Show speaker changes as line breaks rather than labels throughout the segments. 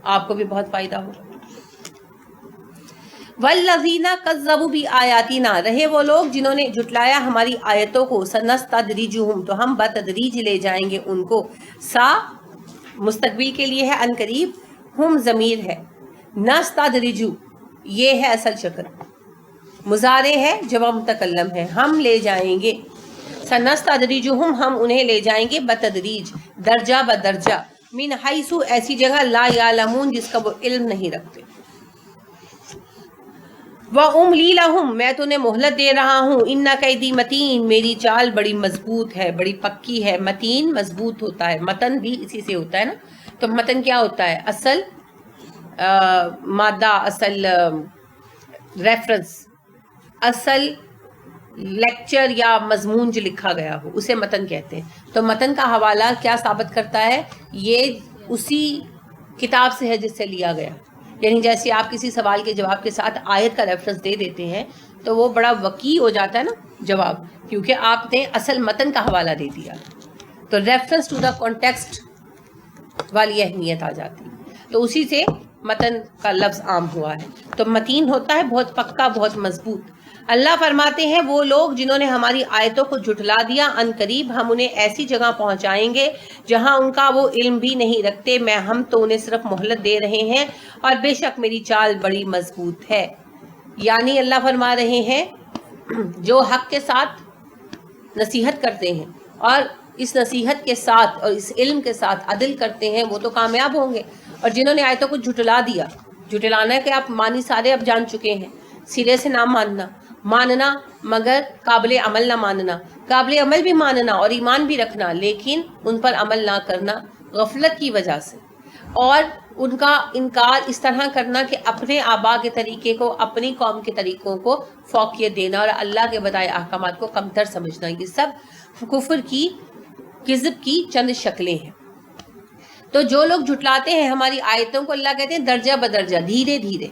آپ کو بھی بہت فائدہ ہو. والذین کذبوا بآیاتنا، رہے وہ لوگ جنہوں نے جھٹلایا ہماری آیتوں کو. سنستدرجہم، تو ہم بتدریج لے جائیں گے ان کو. سا مستقبل کے لیے ہے، ان قریب. ہم ضمیر ہے. نستدرجو یہ ہے اصل شکل. مضارع ہے، جواب متکلم ہے. ہم لے جائیں گے. سنستدرجہم، ہم انہیں لے جائیں گے بتدریج، درجہ بدرجہ. من حیث، ایسی جگہ لا یعلمون جس کا وہ علم نہیں رکھتے. وَأُمْلِي لَهُمْ، میں تو انہیں مہلت دے رہا ہوں. اِنَّ کَیدِی مَتِین، میری چال بڑی مضبوط ہے، بڑی پکی ہے. متین مضبوط ہوتا ہے، متن بھی اسی سے ہوتا ہے نا. تو متن کیا ہوتا ہے؟ اصل مادہ، اصل ریفرنس، اصل لیکچر یا مضمون جو لکھا گیا ہو اسے متن کہتے ہیں. تو متن کا حوالہ کیا ثابت کرتا ہے؟ یہ اسی کتاب سے ہے جس سے لیا گیا. یعنی جیسے آپ کسی سوال کے جواب کے ساتھ آیت کا ریفرنس دے دیتے ہیں تو وہ بڑا وقیع ہو جاتا ہے نا جواب، کیونکہ آپ نے اصل متن کا حوالہ دے دیا. تو ریفرنس ٹو دا کانٹیکسٹ والی اہمیت آ جاتی ہے. تو اسی سے متن کا لفظ عام ہوا ہے. تو متین ہوتا ہے بہت پکا، بہت مضبوط. اللہ فرماتے ہیں وہ لوگ جنہوں نے ہماری آیتوں کو جھٹلا دیا، ان قریب ہم انہیں ایسی جگہ پہنچائیں گے جہاں ان کا وہ علم بھی نہیں رکھتے. ہم تو انہیں صرف مہلت دے رہے ہیں، اور بے شک میری چال بڑی مضبوط ہے. یعنی اللہ فرما رہے ہیں جو حق کے ساتھ نصیحت کرتے ہیں اور اس نصیحت کے ساتھ اور اس علم کے ساتھ عدل کرتے ہیں وہ تو کامیاب ہوں گے. اور جنہوں نے آیتوں کو جھٹلا دیا، جھٹلانا کہ آپ معنی سارے اب جان چکے ہیں، سرے سے نہ ماننا مگر قابل عمل نہ ماننا، قابل عمل بھی ماننا اور ایمان بھی رکھنا لیکن ان پر عمل نہ کرنا غفلت کی وجہ سے، اور ان کا انکار اس طرح کرنا کہ اپنے آبا کے طریقے کو، اپنی قوم کے طریقوں کو فوقیت دینا اور اللہ کے بتائے احکامات کو کمتر سمجھنا. یہ سب کفر کی، کذب کی چند شکلیں ہیں. تو جو لوگ جھٹلاتے ہیں ہماری آیتوں کو، اللہ کہتے ہیں درجہ بدرجہ، دھیرے دھیرے،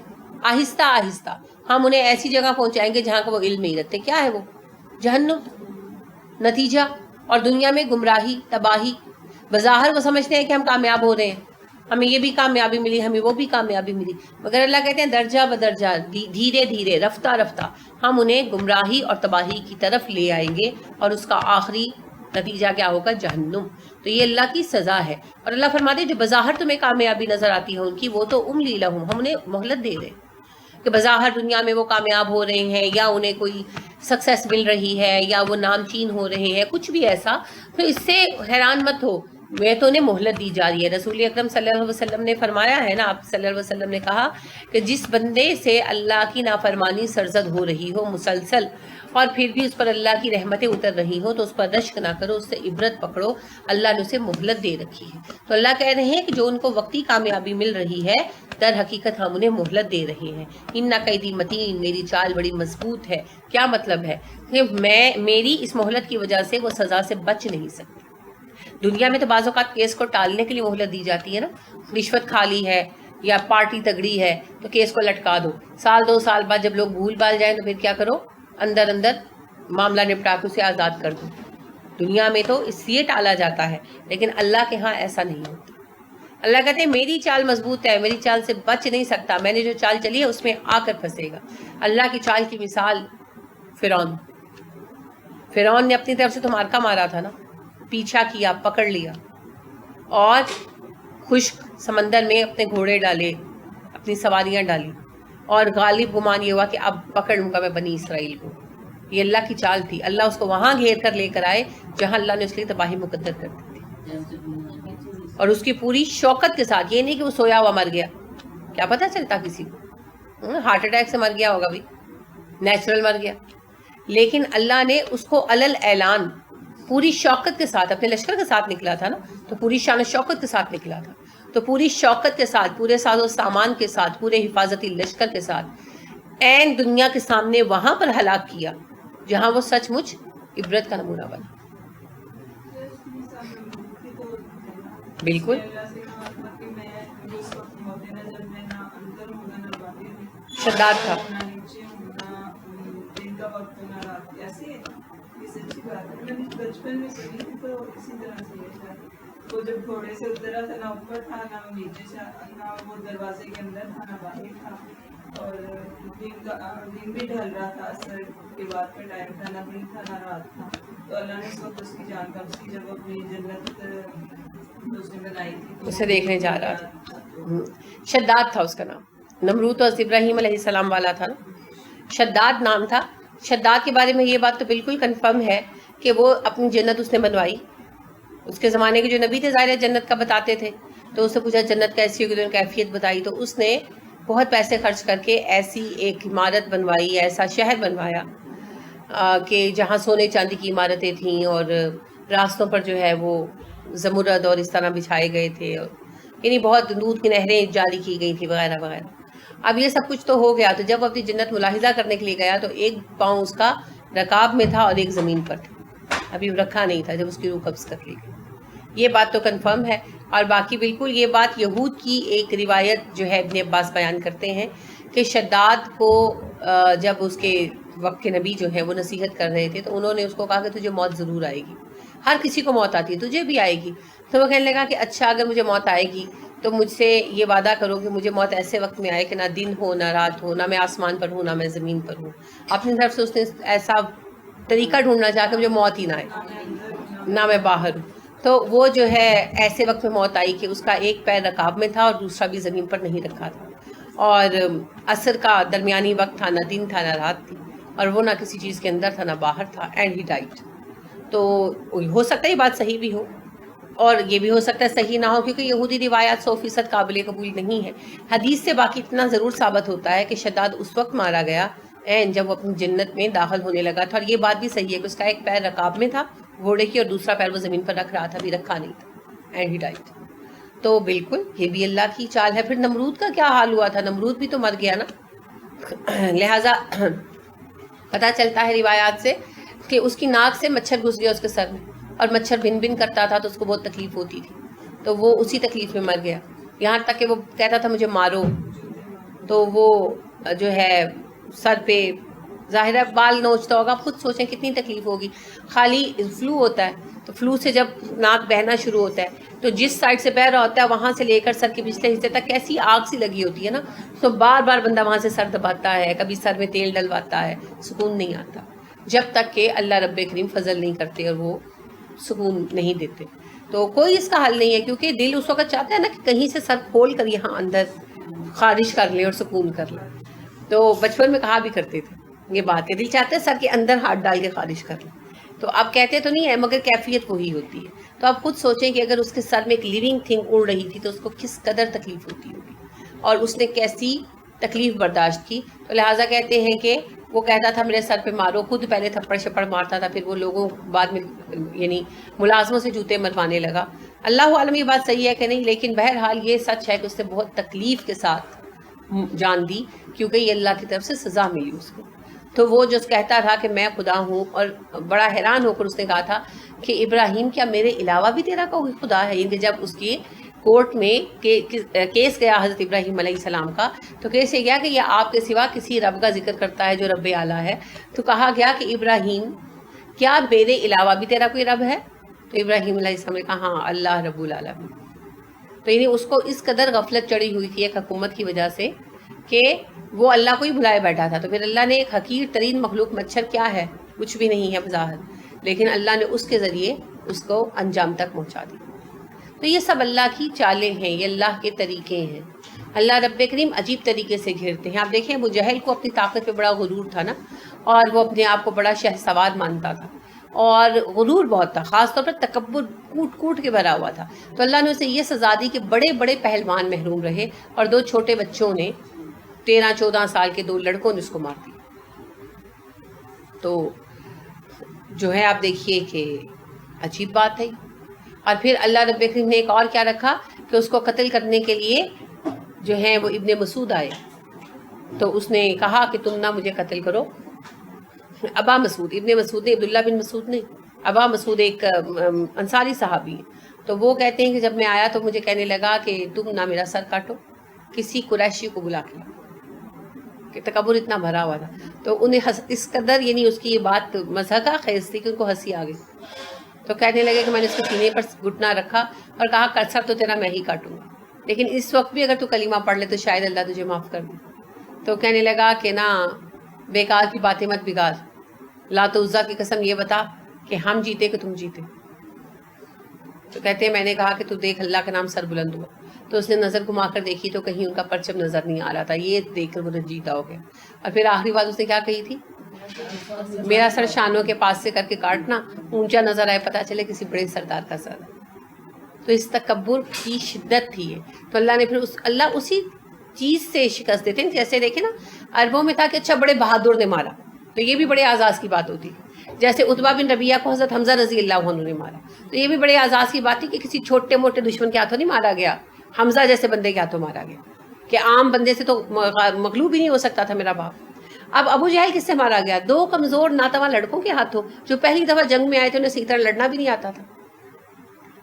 آہستہ آہستہ ہم انہیں ایسی جگہ پہنچائیں گے جہاں کا وہ علم نہیں رکھتے. کیا ہے وہ؟ جہنم نتیجہ. اور دنیا میں گمراہی، تباہی. بظاہر وہ سمجھتے ہیں کہ ہم کامیاب ہو رہے ہیں، ہمیں یہ بھی کامیابی ملی، ہمیں وہ بھی کامیابی ملی، مگر اللہ کہتے ہیں درجہ بدرجہ، دھیرے دھیرے، رفتہ رفتہ ہم انہیں گمراہی اور تباہی کی طرف لے آئیں گے، اور اس کا آخری نتیجہ کیا ہوگا؟ جہنم. تو یہ اللہ کی سزا ہے. اور اللہ فرماتے ہیں جو بظاہر تمہیں کامیابی نظر آتی ہے ان کی، وہ تو املی لہم، ہم انہیں مہلت دے رہے ہیں کہ بظاہر دنیا میں وہ کامیاب ہو رہے ہیں یا انہیں کوئی سکسیس مل رہی ہے یا وہ نامچین ہو رہے ہیں، کچھ بھی ایسا، تو اس سے حیران مت ہو، میں تو انہیں مہلت دی جا رہی ہے. رسول اکرم صلی اللہ علیہ وسلم نے فرمایا ہے نا، آپ صلی اللہ علیہ وسلم نے کہا کہ جس بندے سے اللہ کی نافرمانی سرزد ہو رہی ہو مسلسل، اور پھر بھی اس پر اللہ کی رحمتیں اتر رہی ہوں، تو اس پر رشک نہ کرو، اس سے عبرت پکڑو، اللہ نے اسے مہلت دے رکھی ہے. تو اللہ کہہ رہے ہیں کہ جو ان کو وقتی کامیابی مل رہی ہے، در حقیقت ہم انہیں مہلت دے رہے ہیں. ان قیدی متین، میری چال بڑی مضبوط ہے. کیا مطلب ہے؟ کہ میری اس مہلت کی وجہ سے وہ سزا سے بچ نہیں سکتی. دنیا میں تو بعض اوقات کیس کو ٹالنے کے لیے مہلت دی جاتی ہے نا، رشوت کھا لی ہے یا پارٹی تگڑی ہے تو کیس کو لٹکا دو، سال 2 سال بعد جب لوگ بھول بھال جائیں تو پھر کیا کرو؟ اندر معاملہ نپٹا کے اسے آزاد کر دو. دنیا میں تو اس لیے ٹالا جاتا ہے، لیکن اللہ کے ہاں ایسا نہیں ہوتا. اللہ کہتے ہیں میری چال مضبوط ہے، میری چال سے بچ نہیں سکتا، میں نے جو چال چلی ہے اس میں آ کر پھنسے گا. اللہ کی چال کی مثال فرعون نے اپنی طرف سے تو مارکا مارا تھا نا، پیچھا کیا، پکڑ لیا، اور خشک سمندر میں اپنے گھوڑے ڈالے، اپنی سواریاں ڈالی، اور غالب گمان یہ ہوا کہ اب پکڑ لوں گا میں بنی اسرائیل کو. یہ اللہ کی چال تھی. اللہ اس کو وہاں گھیر کر لے کر آئے جہاں اللہ نے اس لیے تباہی مقدر کر دی تھی، اور اس کی پوری شوکت کے ساتھ. یہ نہیں کہ وہ سویا ہوا مر گیا، کیا پتہ چلتا کسی کو، ہارٹ اٹیک سے مر گیا ہوگا، بھی نیچرل مر گیا. لیکن اللہ نے اس کو علل اعلان پوری شوکت کے ساتھ، اپنے لشکر کے ساتھ نکلا تھا نا، تو پوری شان و شوکت کے ساتھ نکلا تھا، تو پوری شوکت کے ساتھ، پورے ساز و سامان کے ساتھ، پورے حفاظتی لشکر کے ساتھ عین دنیا کے سامنے وہاں پر ہلاک کیا جہاں وہ سچ مچ عبرت کا نمونہ بنا. بالکل شداد تھا.
وہ جب گھوڑے سے اترا تھا نہ اوپر تھا نہ نیچے سے، نہ وہ دروازے کے اندر تھا نہ باہر تھا، اور دن بھی ڈھل رہا تھا، عصر کے بعد کا ٹائم تھا، نہ دن تھا نہ رات تھا. تو اللہ نے اس وقت اس کی جان قبض کی جب اپنی جنت اس نے بنائی تھی تو
اسے دیکھنے جا رہا تھا. شداد تھا اس کا نام. نمرود تو ابراہیم علیہ السلام والا تھا نا، شداد نام تھا. شداد کے بارے میں یہ بات تو بالکل کنفرم ہے کہ وہ اپنی جنت اس نے بنوائی. اس کے زمانے کے جو نبی تھے ظاہر جنت کا بتاتے تھے، تو اس سے پوچھا جنت کیسی ہوگی، تو کیفیت بتائی، تو اس نے بہت پیسے خرچ کر کے ایسی ایک عمارت بنوائی، ایسا شہر بنوایا کہ جہاں سونے چاندی کی عمارتیں تھیں، اور راستوں پر جو ہے وہ زمرد اور اس طرح بچھائے گئے تھے، یعنی بہت دودھ کی نہریں جاری کی گئی تھی وغیرہ وغیرہ. اب یہ سب کچھ تو ہو گیا، تو جب وہ اپنی جنت ملاحظہ کرنے کے لیے گیا تو ایک پاؤں اس کا رکاب میں تھا اور ایک زمین پر تھا، ابھی رکھا نہیں تھا جب اس کی روح قبض کر لی گئی. یہ بات تو کنفرم ہے. اور باقی بالکل یہ بات یہود کی ایک روایت جو ہے ابن عباس بیان کرتے ہیں کہ شداد کو جب اس کے وقت کے نبی جو ہے وہ نصیحت کر رہے تھے تو انہوں نے اس کو کہا کہ تجھے موت ضرور آئے گی، ہر کسی کو موت آتی ہے، تجھے بھی آئے گی. تو وہ کہنے لگا کہ اچھا اگر مجھے موت آئے گی تو مجھ سے یہ وعدہ کرو کہ مجھے موت ایسے وقت میں آئے کہ نہ دن ہو نہ رات ہو، نہ میں آسمان پر ہوں نہ میں زمین پر ہوں. اپنی طرف سے اس نے ایسا طریقہ ڈھونڈنا چاہا کہ مجھے موت ہی نہ آئے، نہ میں باہر ہوں. تو وہ جو ہے ایسے وقت میں موت آئی کہ اس کا ایک پیر رکاب میں تھا اور دوسرا بھی زمین پر نہیں رکھا تھا، اور عصر کا درمیانی وقت تھا، نہ دن تھا نہ رات تھی، اور وہ نہ کسی چیز کے اندر تھا نہ باہر تھا. And he diet. تو ہو سکتا ہے یہ بات صحیح بھی ہو اور یہ بھی ہو سکتا ہے صحیح نہ ہو، کیونکہ یہودی روایات 100% قابل قبول نہیں ہے. حدیث سے باقی اتنا ضرور ثابت ہوتا ہے کہ شداد اس وقت مارا گیا جب وہ اپنی جنت میں داخل ہونے لگا تھا. اور یہ بات بھی صحیح ہے کہ اس کا ایک پیر رکاب میں تھا گھوڑے کی، اور دوسرا پیر وہ زمین پر رکھ رہا تھا، بھی رکھا نہیں تھا. And he diet. تو بالکل یہ بھی اللہ کی چال ہے. پھر نمرود کا کیا حال ہوا تھا؟ نمرود بھی تو مر گیا نا. لہٰذا پتہ چلتا ہے روایات سے کہ اس کی ناک سے مچھر گھس گیا اس کے سر میں، اور مچھر بن بن کرتا تھا تو اس کو بہت تکلیف ہوتی تھی، تو وہ اسی تکلیف میں مر گیا. یہاں تک کہ وہ کہتا تھا مجھے مارو. تو وہ جو ہے سر پہ ظاہر ہے بال نوچتا ہوگا. آپ خود سوچیں کتنی تکلیف ہوگی. خالی فلو ہوتا ہے تو فلو سے جب ناک بہنا شروع ہوتا ہے تو جس سائڈ سے بہ رہا ہوتا ہے وہاں سے لے کر سر کے پچھلے حصے تک کیسی آگ سی لگی ہوتی ہے نا. تو بار بار بندہ وہاں سے سر دباتا ہے، کبھی سر میں تیل ڈلواتا ہے، سکون نہیں آتا جب تک کہ اللہ رب کریم فضل نہیں کرتے اور وہ سکون نہیں دیتے. تو کوئی اس کا حل نہیں ہے، کیونکہ دل اس وقت چاہتا ہے نا کہ کہیں سے سر کھول کر یہاں اندر خارج کر لے اور سکون کر لے. تو بچپن میں کہا بھی کرتے تھے یہ بات ہے، دل چاہتے ہیں سر کے اندر ہاتھ ڈال کے خارج کر لیں. تو آپ کہتے تو نہیں ہے مگر کیفیت وہی ہوتی ہے. تو آپ خود سوچیں کہ اگر اس کے سر میں ایک لیونگ تھنگ اڑ رہی تھی تو اس کو کس قدر تکلیف ہوتی ہوگی، اور اس نے کیسی تکلیف برداشت کی. تو لہٰذا کہتے ہیں کہ وہ کہتا تھا میرے سر پہ مارو، خود پہلے تھپڑ شپڑ مارتا تھا، پھر وہ لوگوں بعد میں یعنی ملازموں سے جوتے مروانے لگا. اللہ عالم یہ بات صحیح ہے کہ نہیں، لیکن بہرحال یہ سچ ہے کہ اس نے بہت تکلیف کے ساتھ جان دی، کیونکہ یہ اللہ کی طرف سے سزا ملی اس کو. تو وہ جو کہتا تھا کہ میں خدا ہوں، اور بڑا حیران ہو کر اس نے کہا تھا کہ ابراہیم کیا میرے علاوہ بھی تیرا کوئی خدا ہے؟ یعنی جب اس کی کورٹ میں کیس گیا حضرت ابراہیم علیہ السلام کا، تو کیس یہ گیا کہ یہ آپ کے سوا کسی رب کا ذکر کرتا ہے جو رب اعلیٰ ہے. تو کہا گیا کہ ابراہیم کیا میرے علاوہ بھی تیرا کوئی رب ہے؟ تو ابراہیم علیہ السلام نے کہا ہاں اللہ رب العالمین. تو یعنی اس کو اس قدر غفلت چڑھی ہوئی تھی ایک حکومت کی وجہ سے کہ وہ اللہ کو ہی بلائے بیٹھا تھا. تو پھر اللہ نے ایک حقیر ترین مخلوق مچھر کیا ہے، کچھ بھی نہیں ہے بظاہر، لیکن اللہ نے اس کے ذریعے اس کو انجام تک پہنچا دی. تو یہ سب اللہ کی چالیں ہیں، یہ اللہ کے طریقے ہیں. اللہ رب کریم عجیب طریقے سے گھیرتے ہیں. آپ دیکھیں ابو جہل کو اپنی طاقت پہ بڑا غرور تھا نا، اور وہ اپنے آپ کو بڑا شہسوار مانتا تھا، اور غرور بہت تھا، خاص طور پر تکبر کوٹ کوٹ کے بھرا ہوا تھا. تو اللہ نے اسے یہ سزا دی کہ بڑے بڑے پہلوان محروم رہے، اور 2 چھوٹے بچوں نے 13-14 سال کے 2 لڑکوں نے اس کو مار دیا. تو جو ہے آپ دیکھیے کہ عجیب بات ہے. اور پھر اللہ رب کریم نے ایک اور کیا رکھا کہ اس کو قتل کرنے کے لیے جو ہے وہ ابن مسعود آئے. تو اس نے کہا کہ تم نہ مجھے قتل کرو. ابا مسعود، ابن مسعود نے، عبداللہ بن مسعود نے، ابا مسعود ایک انصاری صحابی ہے. تو وہ کہتے ہیں کہ جب میں آیا تو مجھے کہنے لگا کہ تم نہ میرا سر کاٹو، کسی قریشی کو بلا کے لاؤ، کہ تکبر اتنا بھرا ہوا تھا. تو انہیں اس قدر یعنی اس کی یہ بات مضحکہ خیز تھی کہ ان کو ہنسی آ گئی. تو کہنے لگے کہ میں نے اس کے سینے پر گھٹنا رکھا اور کہا سر تو تیرا میں ہی کاٹوں گا، لیکن اس وقت بھی اگر تو کلمہ پڑھ لے تو شاید اللہ تجھے معاف کر دے۔ تو کہنے لگا کہ نہ، بیکار کی باتیں مت بگاڑ، لات و عزیٰ کی قسم یہ بتا کہ ہم جیتے کہ تم جیتے۔ تو کہتے ہیں میں نے کہا کہ تو دیکھ اللہ کا نام سر بلند ہوا، تو اس نے نظر گھما کر دیکھی تو کہیں ان کا پرچم نظر نہیں آ رہا تھا، یہ دیکھ کر وہ جیتا ہو گیا۔ اور پھر آخری بات اس نے کیا کہی تھی؟ میرا سر شانوں کے پاس سے کر کے کاٹنا، اونچا نظر آئے پتہ چلے کسی بڑے سردار کا سر ہے۔ تو اس تکبر کی شدت تھی یہ، تو اللہ نے پھر اللہ اسی چیز سے شکست دیتے ہیں۔ جیسے دیکھیں نا، عربوں میں تھا کہ اچھا بڑے بہادر نے مارا، تو یہ بھی بڑے اعزاز کی بات ہوتی ہے۔ جیسے عتبہ بن ربیعہ کو حضرت حمزہ رضی اللہ عنہ نے مارا، تو یہ بھی بڑے اعزاز کی بات تھی کہ کسی چھوٹے موٹے دشمن کے ہاتھوں نہیں مارا گیا، حمزہ جیسے بندے کے ہاتھوں مارا گیا، کہ عام بندے سے تو مغلوب ہی نہیں ہو سکتا تھا میرا باپ۔ اب ابو جہل کس سے مارا گیا؟ 2 کمزور ناتواں لڑکوں کے ہاتھوں، جو پہلی دفعہ جنگ میں آئے تھے، انہیں صحیح طرح لڑنا بھی نہیں آتا تھا۔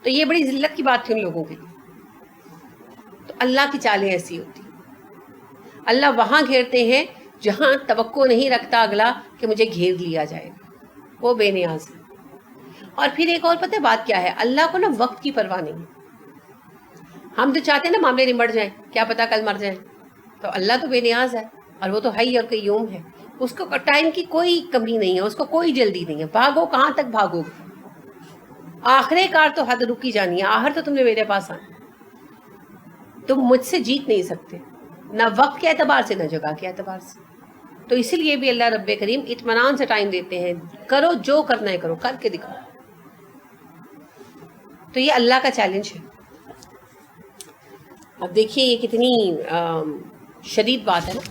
تو یہ بڑی ذلت کی بات تھی ان لوگوں کے لیے۔ تو اللہ کی چالیں ایسی ہوتی، اللہ وہاں گھیرتے ہیں جہاں توقع نہیں رکھتا اگلا کہ مجھے گھیر لیا جائے گا، وہ بے نیاز ہے۔ اور پھر ایک اور پتہ بات کیا ہے، اللہ کو نا وقت کی پرواہ نہیں۔ ہم تو چاہتے ہیں نا معاملے نمٹ جائیں، کیا پتہ کل مر جائیں، تو اللہ تو بے نیاز ہے، اور وہ تو حی اور قیوم ہے، اس کو ٹائم کی کوئی کمی نہیں ہے، اس کو کوئی جلدی نہیں ہے۔ بھاگو کہاں تک بھاگو گے، آخرے کار تو حد رکی جانی ہے، آخر تو تم نے میرے پاس آنا، تم مجھ سے جیت نہیں سکتے، نہ وقت کے اعتبار سے نہ جگہ کے اعتبار سے۔ تو اسی لیے بھی اللہ رب کریم اطمینان سے ٹائم دیتے ہیں، کرو جو کرنا ہے کرو، کر کے دکھاؤ۔ تو یہ اللہ کا چیلنج ہے۔ اب دیکھیے یہ کتنی شدید بات ہے نا۔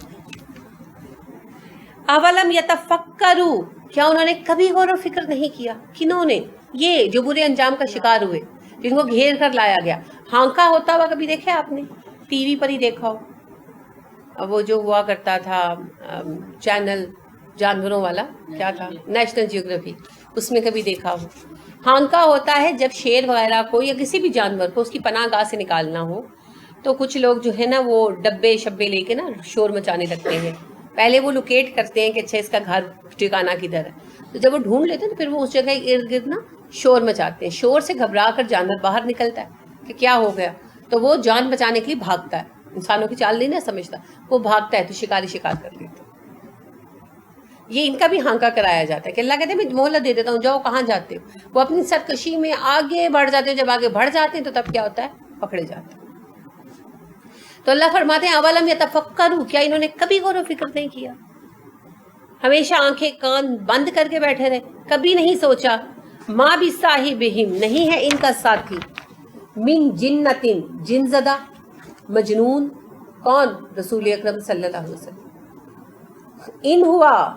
اولم یتفکروا، کیا انہوں نے کبھی غور و فکر نہیں کیا؟ کنہوں نے؟ یہ جو برے انجام کا شکار ہوئے، جن کو گھیر کر لایا گیا۔ ہانکا ہوتا ہوا کبھی دیکھا آپ نے؟ ٹی وی پر ہی دیکھا ہو، وہ جو ہوا کرتا تھا چینل جانوروں والا، کیا تھا، نیشنل جیوگرافی، اس میں کبھی دیکھا ہو۔ ہانکا ہوتا ہے جب شیر وغیرہ کو یا کسی بھی جانور کو اس کی پناہ گاہ سے نکالنا ہو، تو کچھ لوگ جو ہے نا وہ ڈبے شبے لے کے نا شور مچانے لگتے ہیں۔ پہلے وہ لوکیٹ کرتے ہیں کہ اچھا اس کا گھر ٹھکانہ کدھر ہے، تو جب وہ ڈھونڈ لیتے ہیں تو پھر وہ اس جگہ ارد گرد نا شور مچاتے ہیں۔ شور سے گھبرا کر جانور باہر نکلتا ہے کہ کیا ہو گیا، تو وہ جان بچانے کے لیے بھاگتا ہے، انسانوں کی چال نہیں نہ سمجھتا، وہ بھاگتا ہے، تو شکاری شکار کر لیتے ہیں۔ یہ ان کا بھی ہانکا کرایا جاتا ہے کہ اللہ کہتے ہیں میں مہلت دے دیتا ہوں، جاؤ کہاں جاتے ہو۔ وہ اپنی سرکشی میں آگے بڑھ جاتے ہیں، جب آگے بڑھ جاتے ہیں تو تب کیا ہوتا ہے، پکڑے جاتے ہیں۔ تو اللہ فرماتے ہیں اولم یتفکروا، کیا انہوں نے کبھی غور و فکر نہیں کیا؟ ہمیشہ آنکھیں کان بند کر کے بیٹھے رہے، کبھی نہیں سوچا۔ ما بصاحبہم، نہیں ہے ان کا ساتھی، من جنۃ، جن زدہ، مجنون، کون؟ رسول اکرم صلی اللہ علیہ وسلم۔ ان ہوا،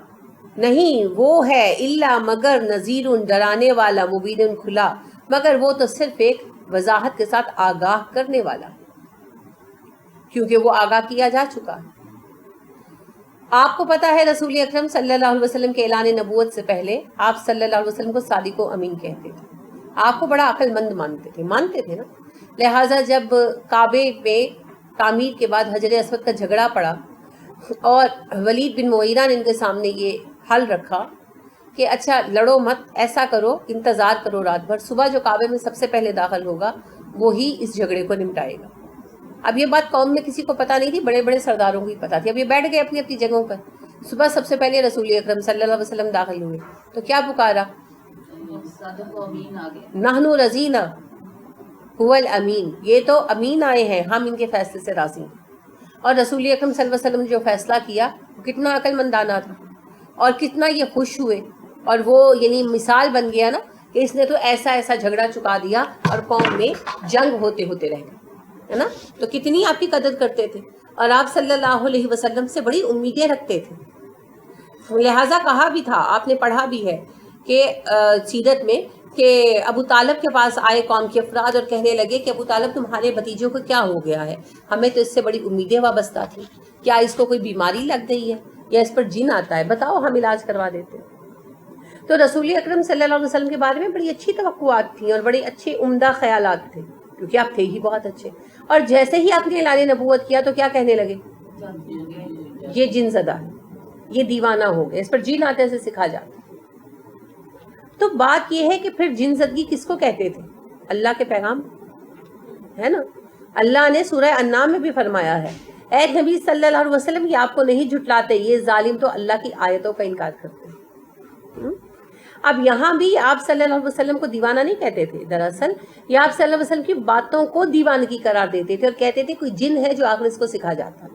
نہیں وہ ہے، الا مگر نذیر، ڈرانے والا، مبین، کھلا، مگر وہ تو صرف ایک وضاحت کے ساتھ آگاہ کرنے والا، کیونکہ وہ آگاہ کیا جا چکا ہے۔ آپ کو پتا ہے رسول اکرم صلی اللہ علیہ وسلم کے اعلان نبوت سے پہلے آپ صلی اللہ علیہ وسلم کو صادق و امین کہتے تھے، آپ کو بڑا عقل مند مانتے تھے نا۔ لہٰذا جب کعبے میں تعمیر کے بعد حجر اسود کا جھگڑا پڑا اور ولید بن مغیرہ نے ان کے سامنے یہ حل رکھا کہ اچھا لڑو مت، ایسا کرو، انتظار کرو رات بھر، صبح جو کعبے میں سب سے پہلے داخل ہوگا وہی اس جھگڑے کو نمٹائے گا۔ اب یہ بات قوم میں کسی کو پتہ نہیں تھی، بڑے بڑے سرداروں کو ہی پتہ تھی۔ اب یہ بیٹھ گئے اپنی اپنی جگہوں پر، صبح سب سے پہلے رسول اکرم صلی اللہ علیہ وسلم داخل ہوئے تو کیا پکارا؟ نحن رضینا هو الامین، یہ تو امین آئے ہیں، ہم ان کے فیصلے سے راضی ہیں۔ اور رسول اکرم صلی اللہ علیہ وسلم نے جو فیصلہ کیا وہ کتنا عقل مندانہ تھا، اور کتنا یہ خوش ہوئے، اور وہ یعنی مثال بن گیا نا کہ اس نے تو ایسا ایسا جھگڑا چکا دیا اور قوم میں جنگ ہوتے ہوتے رہ گئی، ہے نا۔ تو کتنی آپ کی قدر کرتے تھے، اور آپ صلی اللہ علیہ وسلم سے بڑی امیدیں رکھتے تھے۔ لہٰذا کہا بھی تھا، آپ نے پڑھا بھی ہے کہ سیرت میں، کہ ابو طالب کے پاس آئے قوم کے افراد اور کہنے لگے کہ ابو طالب تمہارے بھتیجوں کو کیا ہو گیا ہے، ہمیں تو اس سے بڑی امیدیں وابستہ تھیں، کیا اس کو کوئی بیماری لگ گئی ہے یا اس پر جن آتا ہے، بتاؤ ہم علاج کروا دیتے ہیں۔ تو رسول اکرم صلی اللہ علیہ وسلم کے بارے میں بڑی اچھی توقعات تھیں اور بڑے اچھے عمدہ خیالات تھے، کیونکہ آپ تھے ہی بہت اچھے۔ اور جیسے ہی آپ نے اعلان نبوت کیا تو کیا کہنے لگے؟ یہ جن زدہ ہے، یہ دیوانہ ہو گئے، اس پر جن آتے سے سکھا جاتا۔ تو بات یہ ہے کہ پھر جن زدگی کس کو کہتے تھے؟ اللہ کے پیغام ہے نا. اللہ نے سورہ انعام میں بھی فرمایا ہے اے نبی صلی اللہ علیہ وسلم یہ آپ کو نہیں جھٹلاتے، یہ ظالم تو اللہ کی آیتوں کا انکار کرتے ہیں. اب یہاں بھی آپ صلی اللہ علیہ وسلم کو دیوانہ نہیں کہتے تھے، دراصل یہ آپ صلی اللہ علیہ وسلم کی باتوں کو دیوانگی قرار دیتے تھے اور کہتے تھے کوئی جن ہے جو آخر اس کو سکھا جاتا،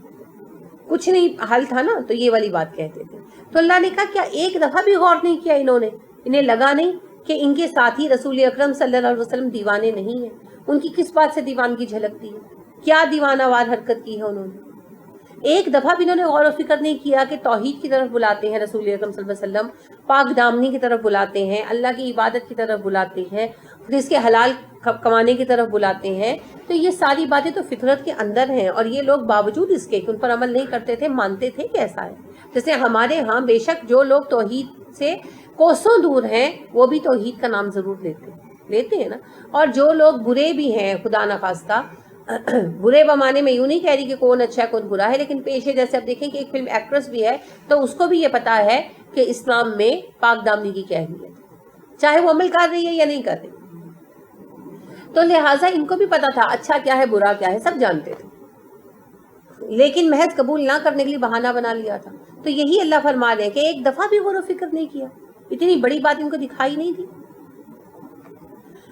کچھ نہیں حل تھا نا، تو یہ والی بات کہتے تھے. تو اللہ نے کہا کیا ایک دفعہ بھی غور نہیں کیا انہوں نے؟ انہیں لگا نہیں کہ ان کے ساتھی رسول اکرم صلی اللہ علیہ وسلم دیوانے نہیں ہیں؟ ان کی کس بات سے دیوانگی جھلکتی ہے؟ کیا دیوانہ وار حرکت کی ہے انہوں نے؟ ایک دفعہ بھی انہوں نے غور و فکر نہیں کیا کہ توحید کی طرف بلاتے ہیں رسول اکرم صلی اللہ علیہ وسلم، پاک دامنی کی طرف بلاتے ہیں، اللہ کی عبادت کی طرف بلاتے ہیں، رزق حلال کمانے کی طرف بلاتے ہیں. تو یہ ساری باتیں تو فطرت کے اندر ہیں، اور یہ لوگ باوجود اس کے کہ ان پر عمل نہیں کرتے تھے مانتے تھے کہ ایسا ہے. جیسے ہمارے ہاں بے شک جو لوگ توحید سے کوسوں دور ہیں وہ بھی توحید کا نام ضرور لیتے ہیں نا. اور جو لوگ برے بھی ہیں خدا نخواستہ، برے بمانے میں یوں نہیں کہہ رہی کہ کون اچھا ہے کون برا ہے، لیکن پیشے جیسے اب دیکھیں کہ ایک فلم ایکٹریس بھی ہے تو اس کو بھی یہ پتا ہے کہ اسلام میں پاک دامنی کی کیا اہمیت ہے، چاہے وہ عمل کر رہی ہے یا نہیں کر رہی. تو لہٰذا ان کو بھی پتا تھا اچھا کیا ہے برا کیا ہے، سب جانتے تھے، لیکن محض قبول نہ کرنے کے لیے بہانہ بنا لیا تھا. تو یہی اللہ فرما رہے ہیں کہ ایک دفعہ بھی غور و فکر نہیں کیا، اتنی بڑی بات ان کو دکھائی نہیں دی.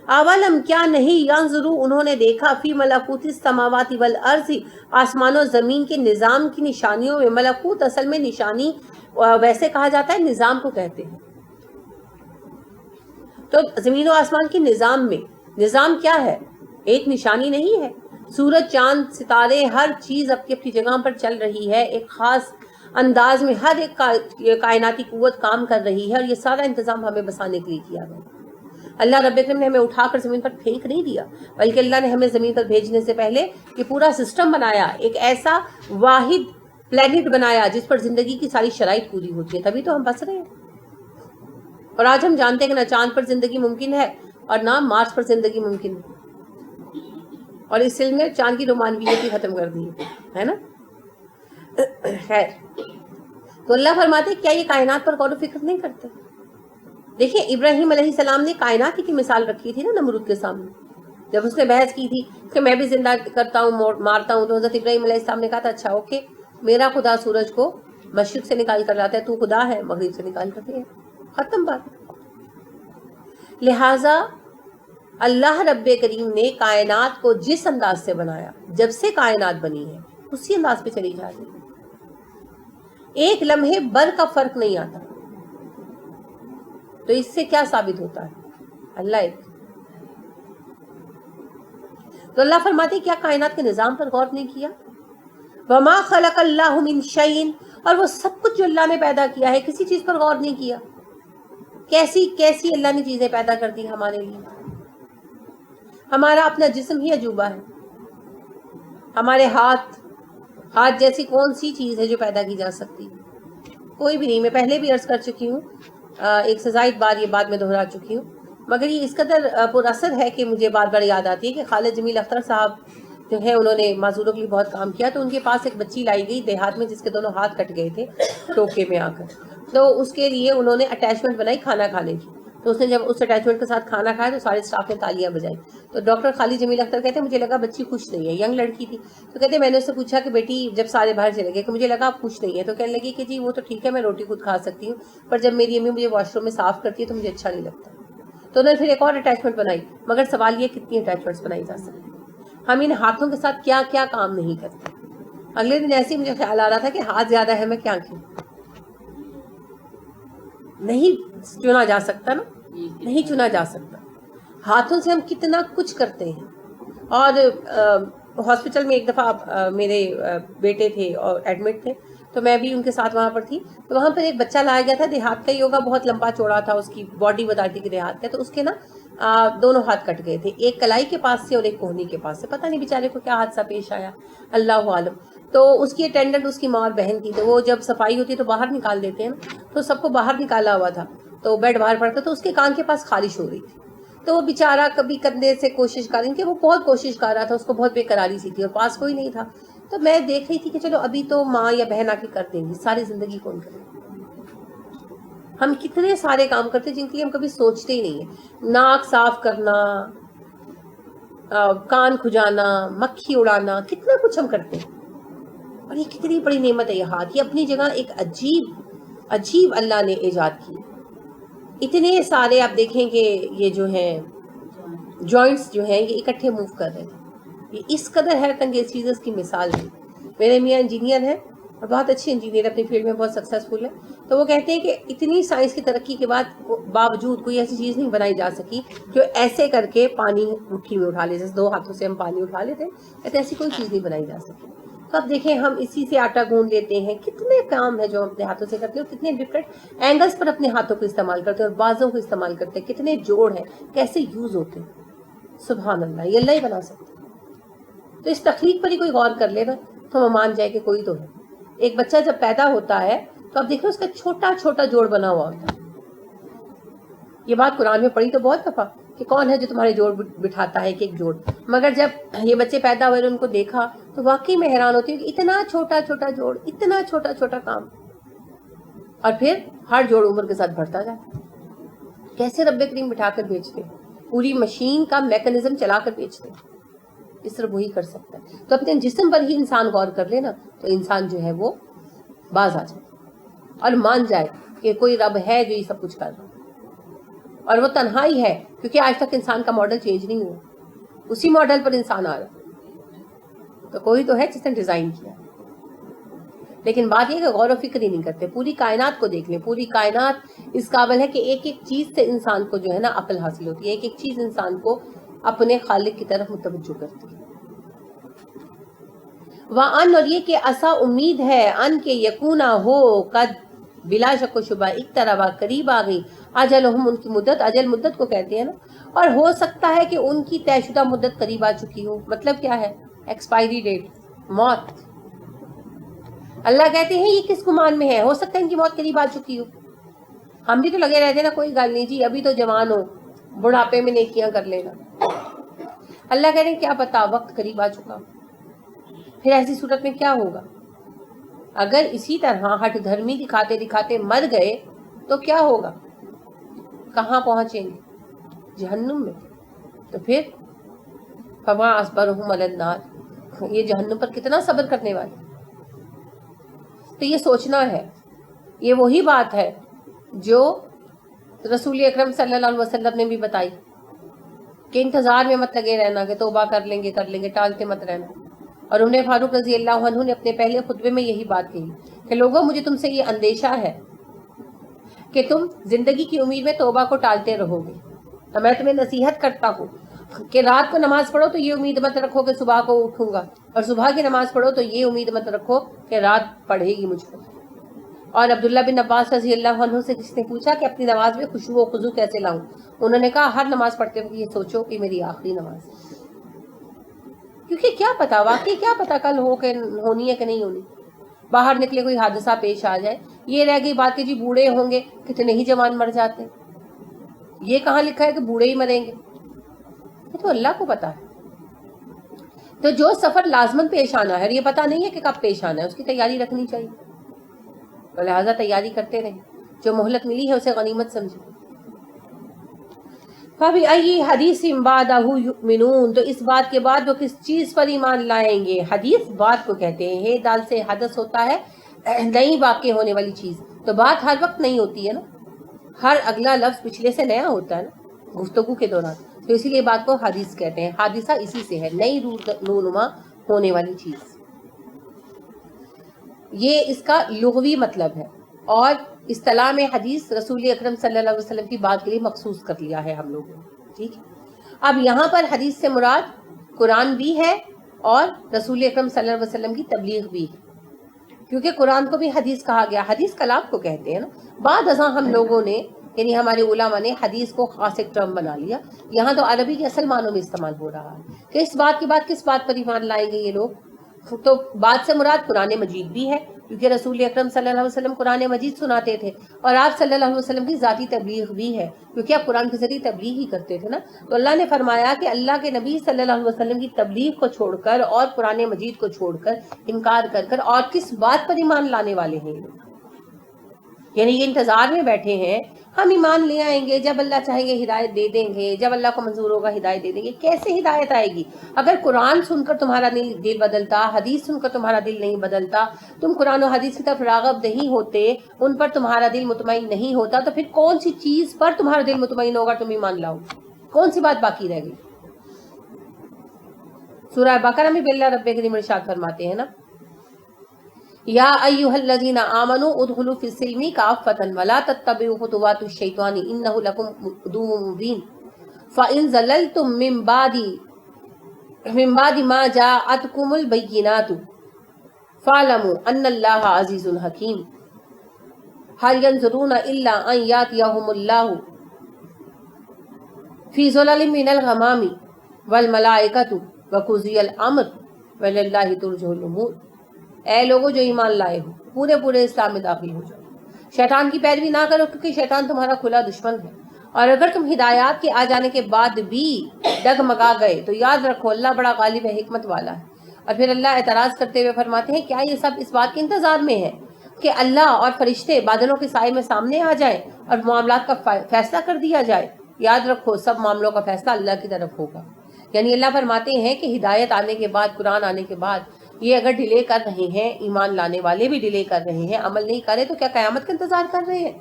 اولم کیا نہیں ینظروا انہوں نے دیکھا فی ملکوت السماوات والارض آسمان و زمین کے نظام کی نشانیوں میں. ملکوت اصل میں نشانی ویسے کہا جاتا ہے، نظام کو کہتے ہیں. تو زمین و آسمان کے نظام میں، نظام کیا ہے؟ ایک نشانی نہیں ہے. سورج چاند ستارے ہر چیز اپنی اپنی جگہ پر چل رہی ہے، ایک خاص انداز میں ہر ایک کائناتی قوت کام کر رہی ہے، اور یہ سارا انتظام ہمیں بسانے کے لیے کیا گیا. اللہ رب العالمین نے ہمیں اٹھا کر زمین پر پھینک نہیں دیا، بلکہ اللہ نے ہمیں زمین پر بھیجنے سے پہلے یہ پورا سسٹم بنایا، ایک ایسا واحد پلینٹ بنایا جس پر زندگی کی ساری شرائط پوری ہوتی ہے، تبھی تو ہم بس رہے ہیں. اور آج ہم جانتے ہیں کہ نہ چاند پر زندگی ممکن ہے اور نہ مارس پر زندگی ممکن ہے، اور اس علم میں چاند کی رومانویت ہی ختم کر دی ہے نا. خیر، تو اللہ فرماتے کیا یہ کائنات پر غور و فکر نہیں کرتے؟ دیکھیں ابراہیم علیہ السلام نے کائنات کی مثال رکھی تھی نا نمرود کے سامنے، جب اس نے بحث کی تھی کہ میں بھی زندہ کرتا ہوں مارتا ہوں، تو حضرت ابراہیم علیہ السلام نے کہا تھا اچھا اوکے، میرا خدا سورج کو مشرق سے نکال کر لاتا ہے، تو خدا ہے مغرب سے نکال کر دے، ختم بات. لہٰذا اللہ رب کریم نے کائنات کو جس انداز سے بنایا، جب سے کائنات بنی ہے اسی انداز پہ چلی جا رہی ہے، ایک لمحے بر کا فرق نہیں آتا. تو اس سے کیا ثابت ہوتا ہے؟ اللہ ایک. تو اللہ فرماتے کیا کائنات کے نظام پر غور نہیں کیا؟ وما خلق اللہ من شیء، اور وہ سب کچھ جو اللہ نے پیدا کیا ہے کسی چیز پر غور نہیں کیا. کیسی کیسی اللہ نے چیزیں پیدا کر دی ہمارے لیے. ہمارا اپنا جسم ہی عجوبہ ہے. ہمارے ہاتھ جیسی کون سی چیز ہے جو پیدا کی جا سکتی؟ کوئی بھی نہیں. میں پہلے بھی عرض کر چکی ہوں، ایک سے زائد بار یہ بات میں دہرا چکی ہوں، مگر یہ اس قدر پر اثر ہے کہ مجھے بار بار یاد آتی ہے کہ خالد جمیل اختر صاحب جو ہے انہوں نے معذوروں کے لیے بہت کام کیا. تو ان کے پاس ایک بچی لائی گئی دیہات میں جس کے دونوں ہاتھ کٹ گئے تھے ٹوکے میں آ کر. تو اس کے لیے انہوں نے اٹیچمنٹ بنائی کھانا کھانے کی. تو اس نے جب اس اٹیچمنٹ کے ساتھ کھانا کھایا تو سارے اسٹاف نے تالیاں بجائی. تو ڈاکٹر خالد جمیل اختر کہتے ہیں مجھے لگا بچی خوش نہیں ہے، ینگ لڑکی تھی. تو کہتے ہیں میں نے اس سے پوچھا کہ بیٹی جب سارے باہر چلے گئے کہ مجھے لگا آپ خوش نہیں ہے. تو کہنے لگی کہ جی وہ تو ٹھیک ہے میں روٹی خود کھا سکتی ہوں، پر جب میری امی مجھے واش روم میں صاف کرتی ہے تو مجھے اچھا نہیں لگتا. تو انہوں نے پھر ایک اور اٹیچمنٹ بنائی. مگر سوال یہ کتنی اٹیچمنٹس بنائی جا سکتی؟ ہم ان ہاتھوں کے ساتھ کیا کیا کام نہیں کرتے. اگلے دن ایسے ہی مجھے خیال آ رہا تھا کہ ہاتھ زیادہ ہے میں کیا کیوں، نہیں چنا جا سکتا نا، نہیں چنا جا سکتا. ہاتھوں سے ہم کتنا کچھ کرتے ہیں. اور ہاسپٹل میں ایک دفعہ میرے بیٹے تھے اور ایڈمٹ تھے، تو میں بھی ان کے ساتھ وہاں پر تھی. تو وہاں پر ایک بچہ لایا گیا تھا، دیہات کا ہی ہوگا، بہت لمبا چوڑا تھا، اس کی باڈی بتاتی کہ دیہات کا. تو اس کے نا دونوں ہاتھ کٹ گئے تھے، ایک کلائی کے پاس سے اور ایک کوہنی کے پاس سے. پتہ نہیں بیچارے کو کیا حادثہ پیش آیا، اللہ عالم. تو اس کی اٹینڈنٹ اس کی ماں اور بہن تھی. تو وہ جب صفائی ہوتی ہے تو باہر نکال دیتے ہیں نا، تو سب کو باہر نکالا ہوا تھا. تو بیڈ باہر پڑتا تو اس کے کان کے پاس خارش ہو رہی تھی. تو وہ بیچارہ کبھی کندھے سے کوشش کر رہی تھی، وہ بہت کوشش کر رہا تھا، اس کو بہت بے قراری سی تھی اور پاس کوئی نہیں تھا. تو میں دیکھ رہی تھی کہ چلو ابھی تو ماں یا بہن آ کے کر دیں گی، ساری زندگی کون کرے. ہم کتنے سارے کام کرتے ہیں جن کے لیے ہم کبھی سوچتے ہی نہیں ہیں. ناک صاف کرنا, کان کھجانا, مکھی اڑانا, کتنا کچھ ہم کرتے ہیں. اور یہ کتنی بڑی نعمت ہے یہ ہاتھ. یہ اپنی جگہ ایک عجیب اللہ نے ایجاد کی. اتنے سارے آپ دیکھیں کہ یہ جو ہیں جوائنٹس جو ہیں یہ اکٹھے موو کر رہے ہیں. یہ اس قدر حیرت انگیز چیز اس کی مثال ہے. میرے میاں انجینئر ہیں اور بہت اچھے انجینئر اپنی فیلڈ میں بہت سکسیزفل ہے. تو وہ کہتے ہیں کہ اتنی سائنس کی ترقی کے باوجود کوئی ایسی چیز نہیں بنائی جا سکی جو ایسے کر کے پانی مٹھی میں اٹھا لے, جیسے 2 ہاتھوں سے ہم پانی اٹھا لیتے ہیں, کہتے ایسی کوئی چیز نہیں بنائی جا سکی. تو اب دیکھیں ہم اسی سے آٹا گوندھ لیتے ہیں. کتنے کام ہے جو ہم اپنے ہاتھوں سے کرتے ہیں, اور کتنے ڈفرینٹ اینگلز پر اپنے ہاتھوں کو استعمال کرتے ہیں اور بازوں کو استعمال کرتے ہیں. کتنے جوڑ ہیں, کیسے یوز ہوتے ہیں. سبحان اللہ, یہ اللہ ہی بنا سکتے. تو اس تخلیق پر ہی کوئی غور کر لے نا تو ہم مان جائے کہ کوئی تو ہے. ایک بچہ جب پیدا ہوتا ہے تو اب دیکھیں اس کا چھوٹا چھوٹا جوڑ بنا ہوا ہوتا ہے. یہ بات قرآن میں پڑھی تو بہت دفعہ کہ کون ہے جو تمہارے جوڑ بٹھاتا ہے, ایک جوڑ. مگر جب یہ بچے پیدا ہوئے اور ان کو دیکھا تو واقعی میں حیران ہوتی ہوں کہ اتنا چھوٹا چھوٹا جوڑ, اتنا چھوٹا چھوٹا کام, اور پھر ہر جوڑ عمر کے ساتھ بڑھتا جاتا. کیسے رب کریم بٹھا کر بیچتے, پوری مشین کا میکانزم چلا کر بیچتے. اس طرح وہی کر سکتا ہے. تو اپنے جسم پر ہی انسان غور کر لے نا تو انسان جو ہے وہ باز آ جائے اور مان جائے کہ کوئی رب ہے جو یہ سب کچھ کر رہا ہے. اور وہ تنہائی ہے کیونکہ آج تک انسان کا ماڈل چینج نہیں ہوا, اسی ماڈل پر انسان آ رہا ہے. تو کوئی تو ہے جس نے ڈیزائن کیا. لیکن بات یہ کہ غور و فکر ہی نہیں کرتے. پوری کائنات کو دیکھ لیں, پوری کائنات اس قابل ہے کہ ایک ایک چیز سے انسان کو جو ہے نا عقل حاصل ہوتی ہے. ایک ایک چیز انسان کو اپنے خالق کی طرف متوجہ کرتی ہے. وَأَنْ, اور یہ کہ عسا امید ہے, ان کے یکونا ہو, قد بلا شک و شبہ, اقتربا قریب آ گئی, اجلہم ان کی مدت, اجل مدت کو کہتے ہیں نا, اور ہو سکتا ہے کہ ان کی طے شدہ مدت قریب آ چکی ہو. مطلب کیا ہے, ایکسپائری ڈیٹ, موت. اللہ کہتے ہیں یہ کس گمان میں ہے, ہو سکتا ہے ان کی موت قریب آ چکی ہو. ہم بھی تو لگے رہتے ہیں نا, کوئی گل نہیں جی ابھی تو جوان ہو, بڑھاپے میں نیکیاں کر لینا. اللہ کہہ رہے ہیں کیا پتا وقت قریب آ چکا. پھر ایسی صورت میں کیا ہوگا, اگر اسی طرح ہٹ دھرمی دکھاتے دکھاتے مر گئے تو کیا ہوگا, کہاں پہنچیں گے, جہنم میں. تو پھر فما اصبرہم علی النار, یہ جہنم پر کتنا صبر کرنے والے. تو یہ سوچنا ہے. یہ وہی بات ہے جو رسول اکرم صلی اللہ علیہ وسلم نے بھی بتائی کہ انتظار میں مت لگے رہنا کہ توبہ کر لیں گے, ٹالتے مت رہنا. اور عمر فاروق رضی اللہ عنہ نے اپنے پہلے خطبے میں یہی بات کہی کہ لوگوں مجھے تم سے یہ اندیشہ ہے کہ تم زندگی کی امید میں توبہ کو ٹالتے رہو گے. تو میں تمہیں نصیحت کرتا ہوں کہ رات کو نماز پڑھو تو یہ امید مت رکھو کہ صبح کو اٹھوں گا, اور صبح کی نماز پڑھو تو یہ امید مت رکھو کہ رات پڑھے گی مجھ کو. اور عبداللہ بن عباس رضی اللہ عنہ سے جس نے پوچھا کہ اپنی نماز میں خشوع و خضوع کیسے لاؤں, انہوں نے کہا ہر نماز پڑھتے ہوئے یہ سوچو کہ میری آخری نماز ہے. کیونکہ کیا پتا, واقعی کیا پتا کل ہونی ہے کہ نہیں ہونی. باہر نکلے کوئی حادثہ پیش آ جائے. یہ رہ گئی بات کہ جی بوڑھے ہوں گے, کتنے ہی جوان مر جاتے ہیں. یہ کہاں لکھا ہے کہ بوڑھے ہی مریں گے, یہ تو اللہ کو پتا ہے. تو جو سفر لازمن پیش آنا ہے, یہ پتا نہیں ہے کہ کب پیش آنا ہے, اس کی تیاری رکھنی چاہیے. لہٰذا تیاری کرتے رہیں, جو مہلت ملی ہے اسے غنیمت سمجھیں. فَبِأَيِّ حَدِيثٍ بَعْدَهُ يُؤْمِنُونَ, تو اس بات کے بعد وہ کس چیز پر ایمان لائیں گے. حدیث بات کو کہتے ہیں. ہے دال سے حدث ہوتا ہے نئی واقع ہونے والی چیز. تو بات ہر وقت نہیں ہوتی ہے نا, ہر اگلا لفظ پچھلے سے نیا ہوتا ہے نا گفتگو کے دوران. تو اسی لیے بات کو حدیث کہتے ہیں. حادثہ اسی سے ہے, نئی رونما ہونے والی چیز. یہ اس کا لغوی مطلب ہے, اور اصطلاح میں حدیث رسول اکرم صلی اللہ علیہ وسلم کی بات کے لیے مخصوص کر لیا ہے ہم لوگوں نے. ٹھیک ہے, اب یہاں پر حدیث سے مراد قرآن بھی ہے اور رسول اکرم صلی اللہ علیہ وسلم کی تبلیغ بھی ہے, کیونکہ قرآن کو بھی حدیث کہا گیا. حدیث کلام کو کہتے ہیں نا. بعد ازاں ہم لوگوں نے یعنی ہمارے علماء نے حدیث کو خاص ایک ٹرم بنا لیا. یہاں تو عربی کے اصل معنوں میں استعمال ہو رہا ہے کہ اس بات کے بعد کس بات پر ایمان لائیں گے یہ لوگ. تو بات سے مراد قرآن مجید بھی ہے, کیونکہ رسول اکرم صلی اللہ علیہ وسلم قرآن مجید سناتے تھے, اور آپ صلی اللہ علیہ وسلم کی ذاتی تبلیغ بھی ہے, کیونکہ آپ قرآن کے ذریعے تبلیغ ہی کرتے تھے نا. تو اللہ نے فرمایا کہ اللہ کے نبی صلی اللہ علیہ وسلم کی تبلیغ کو چھوڑ کر اور قرآن مجید کو چھوڑ کر انکار کر کر اور کس بات پر ایمان لانے والے ہیں. یعنی یہ انتظار میں بیٹھے ہیں ہم ایمان لے آئیں گے، جب اللہ چاہیں گے ہدایت دے دیں گے، جب اللہ کو منظور ہوگا ہدایت دے دیں گے۔ کیسے ہدایت آئے گی؟ اگر قرآن سن کر تمہارا دل بدلتا، حدیث سن کر تمہارا دل نہیں بدلتا، تم قرآن و حدیث کی طرف راغب نہیں ہوتے، ان پر تمہارا دل مطمئن نہیں ہوتا، تو پھر کون سی چیز پر تمہارا دل مطمئن ہوگا تم ایمان لاؤ؟ کون سی بات باقی رہ گئی؟ سورہ بقرہ میں بھی اللہ رب کریم ارشاد فرماتے ہیں نا، یا ایھا الذین آمنوا ادخلوا فی السلم کافۃ ولا تتبعوا خطوات الشیطان انہ لکم عدو مبین فإن زللتم من بعد ما جاءتکم البینات فاعلموا ان اللہ عزیز حکیم هل ينظرون الا ان یاتیہم اللہ فی ظلل من الغمام والملائکۃ وقضی الامر وإلی ترجع الامور۔ اے لوگوں جو ایمان لائے ہو، پورے اسلام میں داخل ہو جاؤ، شیطان کی پیروی نہ کرو، کیونکہ شیطان تمہارا کھلا دشمن ہے، اور اگر تم ہدایات کے آ جانے کے بعد بھی ڈگمگا گئے تو یاد رکھو اللہ بڑا غالب ہے، حکمت والا ہے۔ اور پھر اللہ اعتراض کرتے ہوئے فرماتے ہیں کیا یہ سب اس بات کے انتظار میں ہے کہ اللہ اور فرشتے بادلوں کے سائے میں سامنے آ جائیں اور معاملات کا فیصلہ کر دیا جائے؟ یاد رکھو سب معاملوں کا فیصلہ اللہ کی طرف ہوگا۔ یعنی اللہ فرماتے ہیں کہ ہدایت آنے کے بعد، قرآن آنے کے بعد یہ اگر ڈیلے کر رہے ہیں، ایمان لانے والے بھی ڈیلے کر رہے ہیں، عمل نہیں کر رہے، تو کیا قیامت کا انتظار کر رہے ہیں؟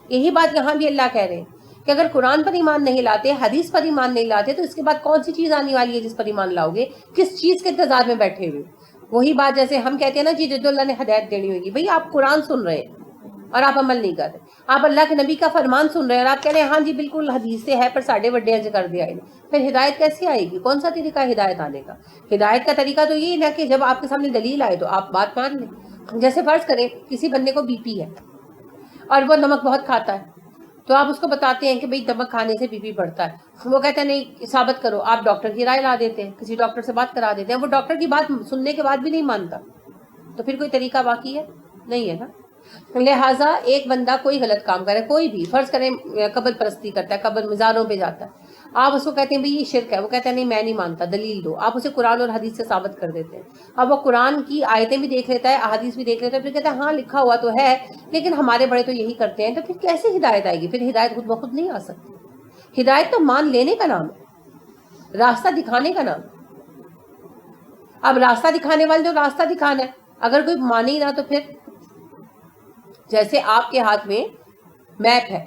یہی بات یہاں بھی اللہ کہہ رہے ہیں کہ اگر قرآن پر ایمان نہیں لاتے، حدیث پر ایمان نہیں لاتے، تو اس کے بعد کون سی چیز آنے والی ہے جس پر ایمان لاؤ گے؟ کس چیز کے انتظار میں بیٹھے ہوئے؟ وہی بات جیسے ہم کہتے ہیں نا جی جد اللہ نے ہدایت دینی ہوگی، بھئی آپ قرآن سن رہے ہیں اور آپ عمل نہیں کر رہے، آپ اللہ کے نبی کا فرمان سن رہے ہیں اور آپ کہہ رہے ہیں ہاں جی بالکل حدیث سے ہے پر ساڑھے وڈے اج کر دیا ہے، پھر ہدایت کیسے آئے گی؟ کون سا طریقہ ہے ہدایت آنے کا؟ ہدایت کا طریقہ تو یہ ہے کہ جب آپ کے سامنے دلیل آئے تو آپ بات مان لیں۔ جیسے فرض کریں کسی بندے کو بی پی ہے اور وہ نمک بہت کھاتا ہے، تو آپ اس کو بتاتے ہیں کہ بھئی نمک کھانے سے بی پی بڑھتا ہے، وہ کہتا ہے نہیں ثابت کرو، آپ ڈاکٹر کی رائے لا دیتے ہیں، کسی ڈاکٹر سے بات کرا دیتے ہیں، وہ ڈاکٹر کی بات سننے کے بعد بھی نہیں مانتا، تو پھر کوئی طریقہ باقی ہے؟ نہیں ہے نا۔ لہٰذا ایک بندہ کوئی غلط کام کرے، کوئی بھی فرض کریں قبر پرستی کرتا ہے، قبر مزاروں پہ جاتا ہے، آپ اس کو کہتے ہیں بھئی یہ شرک ہے، وہ کہتا ہے نہیں میں نہیں مانتا، دلیل دو، آپ اسے قرآن اور حدیث سے ثابت کر دیتے ہیں۔ اب وہ قرآن کی آیتیں بھی دیکھ لیتا ہے، احادیث بھی دیکھ لیتا ہے، پھر کہتا ہے ہاں لکھا ہوا تو ہے لیکن ہمارے بڑے تو یہی کرتے ہیں، تو پھر کیسے ہدایت آئے گی؟ پھر ہدایت خود بخود نہیں آ سکتی۔ ہدایت تو مان لینے کا نام ہے، راستہ دکھانے کا نام۔ اب راستہ دکھانے والے تو راستہ دکھانا ہے، اگر کوئی مانے ہی نہ تو پھر جیسے آپ کے ہاتھ میں میپ ہے،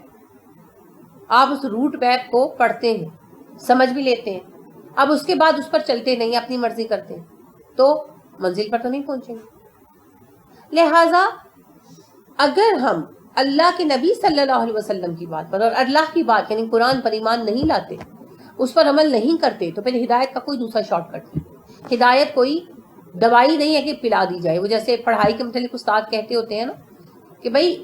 آپ اس روٹ میپ کو پڑھتے ہیں، سمجھ بھی لیتے ہیں، اب اس کے بعد اس پر چلتے نہیں، اپنی مرضی کرتے ہیں، تو منزل پر تو نہیں پہنچیں گے۔ لہٰذا اگر ہم اللہ کے نبی صلی اللہ علیہ وسلم کی بات پر اور اللہ کی بات یعنی قرآن پر ایمان نہیں لاتے، اس پر عمل نہیں کرتے، تو پھر ہدایت کا کوئی دوسرا شارٹ کٹ نہیں۔ ہدایت کوئی دوائی نہیں ہے کہ پلا دی جائے۔ وہ جیسے پڑھائی کے متعلق استاد کہتے ہوتے ہیں نا کہ بھائی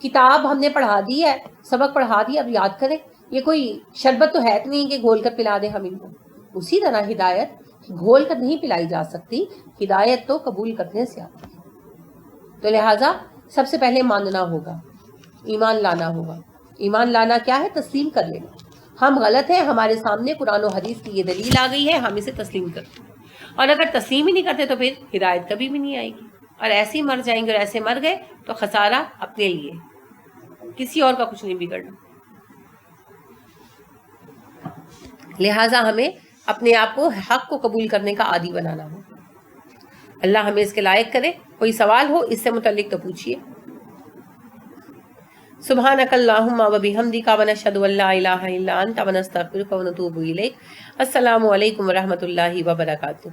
کتاب ہم نے پڑھا دی ہے، سبق پڑھا دیا، اب یاد کریں، یہ کوئی شربت تو ہے نہیں کہ گھول کر پلا دیں ہم ان کو۔ اسی طرح ہدایت گھول کر نہیں پلائی جا سکتی، ہدایت تو قبول کرنے سے آتی ہے۔ تو لہٰذا سب سے پہلے ماننا ہوگا، ایمان لانا ہوگا۔ ایمان لانا کیا ہے؟ تسلیم کر لینا، ہم غلط ہیں، ہمارے سامنے قرآن و حدیث کی یہ دلیل آ گئی ہے، ہم اسے تسلیم کرتے ہیں، اور اگر تسلیم ہی نہیں کرتے تو پھر ہدایت کبھی بھی نہیں آئے گی، اور ایسے ہی مر جائیں گے، اور ایسے مر گئے تو خسارہ اپنے لیے، کسی اور کا کچھ نہیں بگڑنا۔ لہٰذا ہمیں اپنے آپ کو حق کو قبول کرنے کا عادی بنانا ہو۔ اللہ ہمیں اس کے لائق کرے۔ کوئی سوال ہو اس سے متعلق تو پوچھیے۔ سبحانک اللہم و بحمدک ونشہد ان لا الہ الا انت ونستغفرک ونتوب الیک۔ السلام علیکم ورحمۃ اللہ وبرکاتہ۔